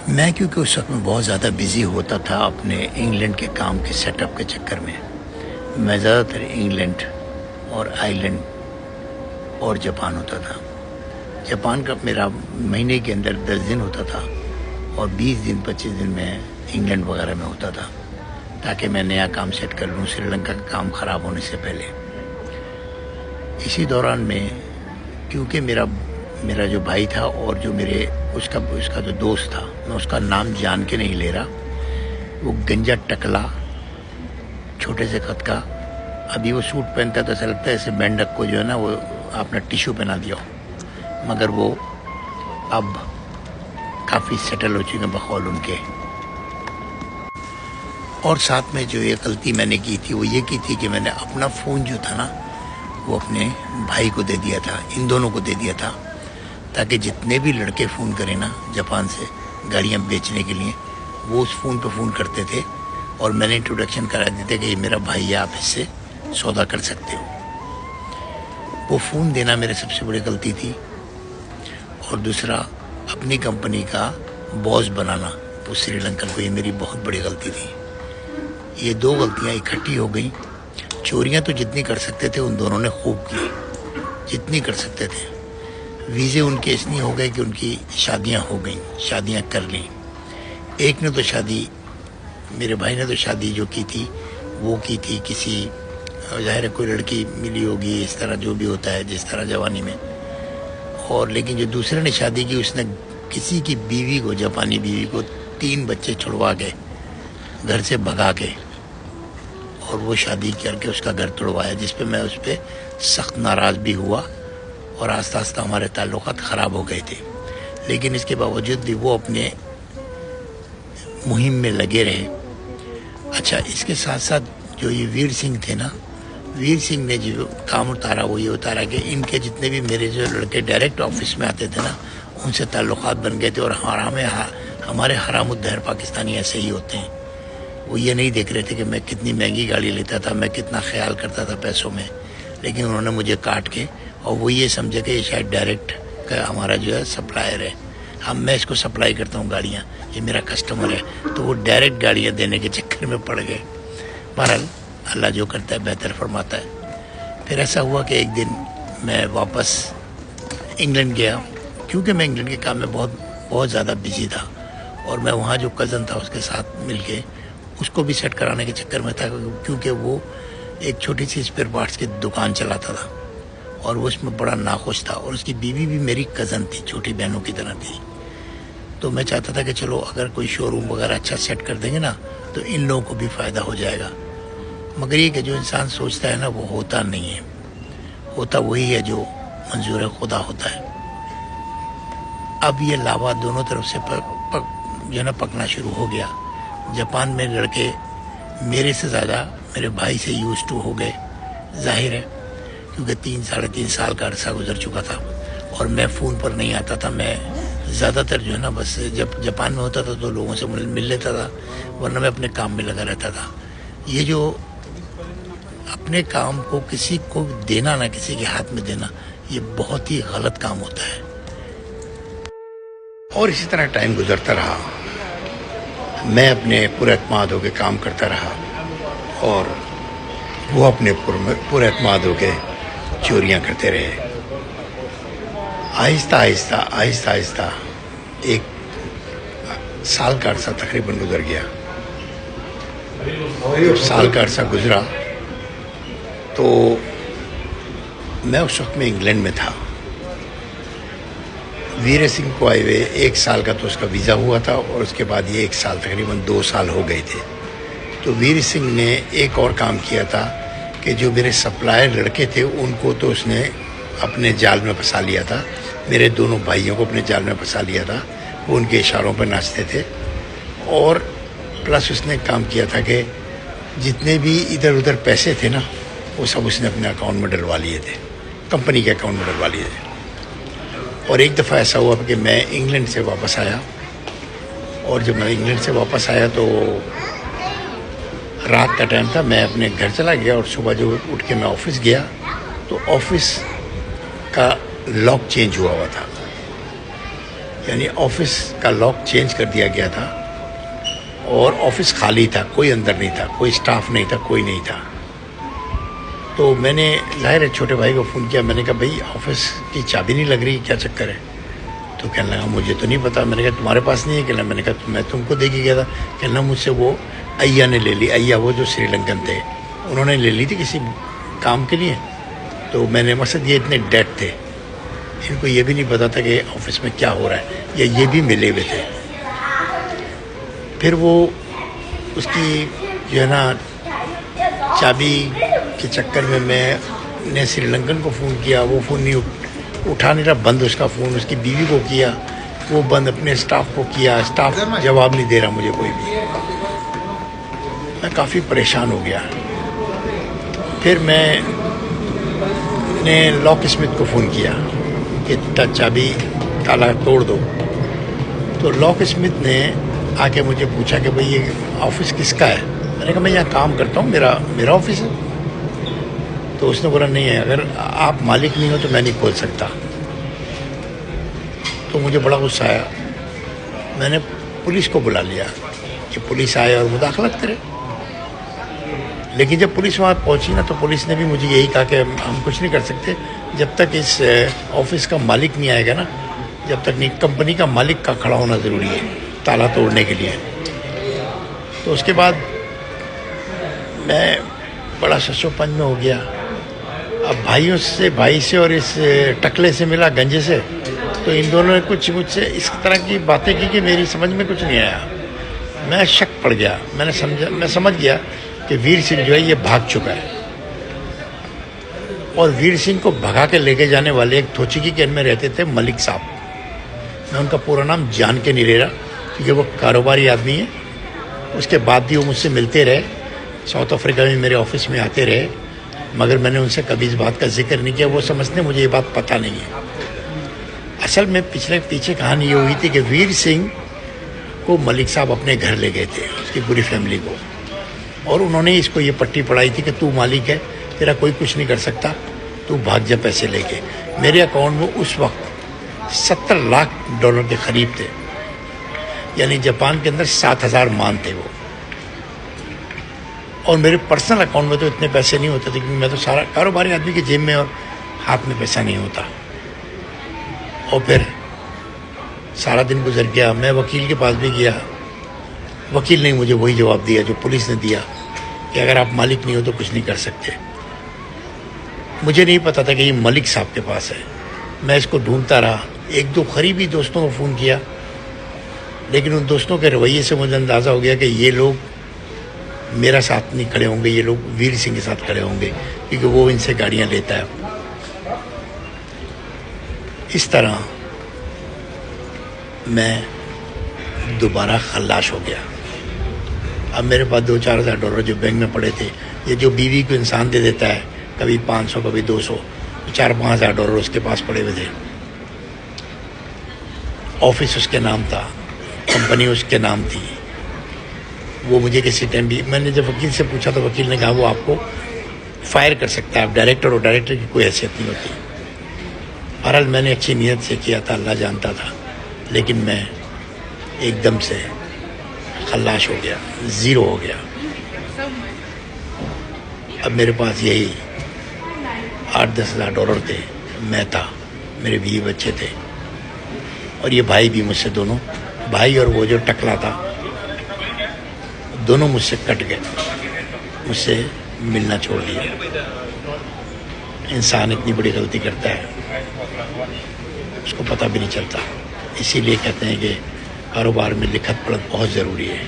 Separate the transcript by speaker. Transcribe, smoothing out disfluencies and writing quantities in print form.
Speaker 1: मैं क्योंकि उस वक्त में बहुत ज़्यादा बिज़ी होता था अपने इंग्लैंड के काम के सेटअप के चक्कर में। मैं ज़्यादातर इंग्लैंड और आयरलैंड और जापान होता था। जापान का मेरा महीने के अंदर 10 दिन होता था और 20 दिन 25 दिन में इंग्लैंड वगैरह में होता था, ताकि मैं नया काम सेट कर लूँ श्रीलंका का काम ख़राब होने से पहले। इसी दौरान में क्योंकि मेरा जो भाई था और जो उसका जो दोस्त था, मैं उसका नाम जान के नहीं ले रहा, वो गंजा टकला छोटे से कद का, अभी वो सूट पहनता तो ऐसा लगता है जैसे मेंढक को जो है ना वो आपने टिश्यू पहना दिया हो, मगर वो अब काफ़ी सेटल हो चुके बकौल उनके। और साथ में जो ये गलती मैंने की थी वो ये की थी कि मैंने अपना फ़ोन जो था ना वो अपने भाई को दे दिया था, इन दोनों को दे दिया था, ताकि जितने भी लड़के फ़ोन करें ना जापान से गाड़ियाँ बेचने के लिए, वो उस फ़ोन पे फ़ोन करते थे और मैंने इंट्रोडक्शन करा देते कि ये मेरा भाई है, आप इससे सौदा कर सकते हो। वो फ़ोन देना मेरी सबसे बड़ी गलती थी। और दूसरा, अपनी कंपनी का बॉस बनाना वो श्रीलंकन को, ये मेरी बहुत बड़ी गलती थी। ये दो गलतियाँ इकट्ठी हो गई। चोरियाँ तो जितनी कर सकते थे उन दोनों ने खूब की, जितनी कर सकते थे। वीज़े उनके इतनी हो गए कि उनकी शादियां हो गई, शादियां कर ली। एक ने तो शादी, मेरे भाई ने तो शादी जो की थी वो की थी किसी, ज़ाहिर है कोई लड़की मिली होगी, इस तरह जो भी होता है जिस तरह जवानी में। और लेकिन जो दूसरे ने शादी की उसने किसी की बीवी को, जापानी बीवी को 3 बच्चे छुड़वा के घर से भगा के और वो शादी करके उसका घर तोड़वाया, जिस पे मैं उस पर सख्त नाराज़ भी हुआ और आस्ता आस्ता हमारे ताल्लुकात ख़राब हो गए थे। लेकिन इसके बावजूद भी वो अपने मुहिम में लगे रहे। अच्छा, इसके साथ साथ जो ये वीर सिंह थे ना, वीर सिंह ने जो काम उतारा वो ये उतारा कि इनके जितने भी मेरे जो लड़के डायरेक्ट ऑफिस में आते थे ना, उनसे ताल्लुकात बन गए थे। और हमारे हरामुद्दहर पाकिस्तानी ऐसे ही होते हैं। वो ये नहीं देख रहे थे कि मैं कितनी महंगी गाड़ी लेता था, मैं कितना ख्याल करता था पैसों में, लेकिन उन्होंने मुझे काट के, और वो ये समझे कि ये शायद डायरेक्ट का हमारा जो है सप्लायर है, मैं इसको सप्लाई करता हूँ गाड़ियाँ, ये मेरा कस्टमर है, तो वो डायरेक्ट गाड़ियाँ देने के चक्कर में पड़ गए। बहरहाल अल्लाह जो करता है बेहतर फरमाता है। फिर ऐसा हुआ कि एक दिन मैं वापस इंग्लैंड गया, क्योंकि मैं इंग्लैंड के काम में बहुत ज़्यादा बिजी था और मैं वहाँ जो कज़न था उसके साथ मिल के उसको भी सेट कराने के चक्कर में था, क्योंकि वो एक छोटी सी स्पेयर पार्ट्स की दुकान चलाता था और वो उसमें बड़ा नाखुश था। और उसकी बीवी भी मेरी कज़न थी, छोटी बहनों की तरह थी। तो मैं चाहता था कि चलो अगर कोई शोरूम वगैरह अच्छा सेट कर देंगे ना तो इन लोगों को भी फ़ायदा हो जाएगा। मगर ये कि जो इंसान सोचता है ना वो होता नहीं है, होता वही है जो मंजूर खुदा होता है। अब ये लावा दोनों तरफ से जो है ना पकना शुरू हो गया। जापान में लड़के मेरे से ज़्यादा मेरे भाई से यूज टू हो गए, जाहिर है, क्योंकि 3-3.5 साल का अरसा गुजर चुका था और मैं फ़ोन पर नहीं आता था। मैं ज़्यादातर जो है ना बस जब जापान में होता था तो लोगों से मिल लेता था, वरना मैं अपने काम में लगा रहता था। ये जो अपने काम को किसी को देना ना, किसी के हाथ में देना, ये बहुत ही गलत काम होता है। और इसी तरह टाइम गुजरता रहा, मैं अपने पूरे एतमाद होकर काम करता रहा और वो अपने पूरे एतमाद होकर चोरियां करते रहे। आहिस्ता आहिस्ता एक साल का अरसा तकरीबन गुजर गया। जब साल का अरसा गुजरा तो मैं उस वक्त में इंग्लैंड में था। वीर सिंह को आए हुए 1 साल का तो उसका वीज़ा हुआ था और उसके बाद ये 1 साल तकरीबन 2 साल हो गए थे। तो वीर सिंह ने एक और काम किया था कि जो मेरे सप्लायर लड़के थे उनको तो उसने अपने जाल में फंसा लिया था, मेरे दोनों भाइयों को अपने जाल में फंसा लिया था। वो उनके इशारों पर नाचते थे और प्लस उसने काम किया था कि जितने भी इधर उधर पैसे थे ना वो सब उसने अपने अकाउंट में डलवा लिए थे, कंपनी के अकाउंट में डलवा लिए थे। और एक दफ़ा ऐसा हुआ कि मैं इंग्लैंड से वापस आया और जब मैं इंग्लैंड से वापस आया तो रात का टाइम था, मैं अपने घर चला गया और सुबह जो उठ के मैं ऑफिस गया तो ऑफिस का लॉक चेंज हुआ था। यानी ऑफिस का लॉक चेंज कर दिया गया था और ऑफिस खाली था, कोई अंदर नहीं था, कोई स्टाफ नहीं था, कोई नहीं था। तो मैंने ज़ाहिर है छोटे भाई को फ़ोन किया। मैंने कहा भाई ऑफिस की चाबी नहीं लग रही, क्या चक्कर है? तो कहने लगा मुझे तो नहीं पता। मैंने कहा तुम्हारे पास नहीं है? कहना मैंने कहा मैं तुमको दे के गया था। कहना मुझसे वो अय्या ने ले ली। अय्या वो जो श्रीलंकन थे, उन्होंने ले ली थी किसी काम के लिए। तो मैंने मकसद ये इतने डेड थे, इनको ये भी नहीं पता था कि ऑफिस में क्या हो रहा है, या ये भी मिले हुए थे। फिर वो उसकी जो है ना चाबी के चक्कर में मैंने श्रीलंकन को फ़ोन किया, वो फ़ोन नहीं उठा नहीं रहा, बंद उसका फ़ोन। उसकी बीवी को किया, वो बंद। अपने स्टाफ को किया, स्टाफ जवाब नहीं दे रहा मुझे कोई भी। मैं काफ़ी परेशान हो गया। फिर मैंने लॉक स्मिथ को फ़ोन किया कि चाबी ताला तोड़ दो। तो लॉक स्मिथ ने आके मुझे पूछा कि भाई ये ऑफिस किसका है? मैंने कहा मैं यहाँ काम करता हूँ, मेरा ऑफिस है। तो उसने बोला नहीं है, अगर आप मालिक नहीं हो तो मैं नहीं खोल सकता। तो मुझे बड़ा गुस्सा आया। मैंने पुलिस को बुला लिया कि पुलिस आए और मुदाखलत करे। लेकिन जब पुलिस वहाँ पहुँची ना, तो पुलिस ने भी मुझे यही कहा कि हम कुछ नहीं कर सकते जब तक इस ऑफिस का मालिक नहीं आएगा ना, जब तक नहीं। कंपनी का मालिक का खड़ा होना ज़रूरी है ताला तोड़ने के लिए। तो उसके बाद मैं बड़ा शशोपंज में हो गया। अब भाई से और इस टकले से मिला, गंजे से, तो इन दोनों ने कुछ मुझसे इस तरह की बातें की कि मेरी समझ में कुछ नहीं आया। मैं शक पड़ गया। मैं समझ गया कि वीर सिंह जो है ये भाग चुका है। और वीर सिंह को भगा के लेके जाने वाले एक थोचिकी के में रहते थे मलिक साहब। मैं उनका पूरा नाम जान के नहीं ले रहा क्योंकि वो कारोबारी आदमी है। उसके बाद भी वो मुझसे मिलते रहे, साउथ अफ्रीका में मेरे ऑफिस में आते रहे, मगर मैंने उनसे कभी इस बात का जिक्र नहीं किया। वो समझते मुझे ये बात पता नहीं है। असल में पीछे कहानी ये हुई थी कि वीर सिंह को मलिक साहब अपने घर ले गए थे, उसकी पूरी फैमिली को, और उन्होंने इसको ये पट्टी पढ़ाई थी कि तू मालिक है, तेरा कोई कुछ नहीं कर सकता, तू भाग जा पैसे लेके। मेरे अकाउंट में उस वक्त $70 लाख के करीब थे, यानी जापान के अंदर 7,000 मान थे वो। और मेरे पर्सनल अकाउंट में तो इतने पैसे नहीं होते थे क्योंकि मैं तो सारा कारोबारी आदमी के जेब में और हाथ में पैसा नहीं होता। और फिर सारा दिन गुजर गया। मैं वकील के पास भी गया, वकील ने मुझे वही जवाब दिया जो पुलिस ने दिया कि अगर आप मालिक नहीं हो तो कुछ नहीं कर सकते। मुझे नहीं पता था कि ये मलिक साहब के पास है। मैं इसको ढूंढता रहा। 1-2 करीबी दोस्तों को फ़ोन किया, लेकिन उन दोस्तों के रवैये से मुझे अंदाज़ा हो गया कि ये लोग मेरा साथ नहीं खड़े होंगे, ये लोग वीर सिंह के साथ खड़े होंगे क्योंकि वो इनसे गाड़ियाँ लेता है। इस तरह मैं दोबारा खल्लाश हो गया। अब मेरे पास $2-4 हज़ार जो बैंक में पड़े थे, ये जो बीवी को इंसान दे देता है, कभी 500 कभी 200, $4-5 हज़ार उसके पास पड़े हुए थे। ऑफिस उसके नाम था, कंपनी उसके नाम थी। वो मुझे किसी टाइम भी, मैंने जब वकील से पूछा तो वकील ने कहा वो आपको फायर कर सकता है, आप डायरेक्टर हो, डायरेक्टर की कोई हैसियत नहीं होती। बहरहाल मैंने अच्छी नीयत से किया था, अल्लाह जानता था, लेकिन मैं एकदम से खल्लाश हो गया, ज़ीरो हो गया। अब मेरे पास यही $8-10 हज़ार थे, मैं था, मेरे बीवी बच्चे थे, और ये भाई भी मुझसे, दोनों भाई और वो जो टकला था, दोनों मुझसे कट गए, मुझसे मिलना छोड़ दिया। इंसान इतनी बड़ी गलती करता है, उसको पता भी नहीं चलता। इसीलिए कहते हैं कि कारोबार में लिखत पढ़त बहुत ज़रूरी है।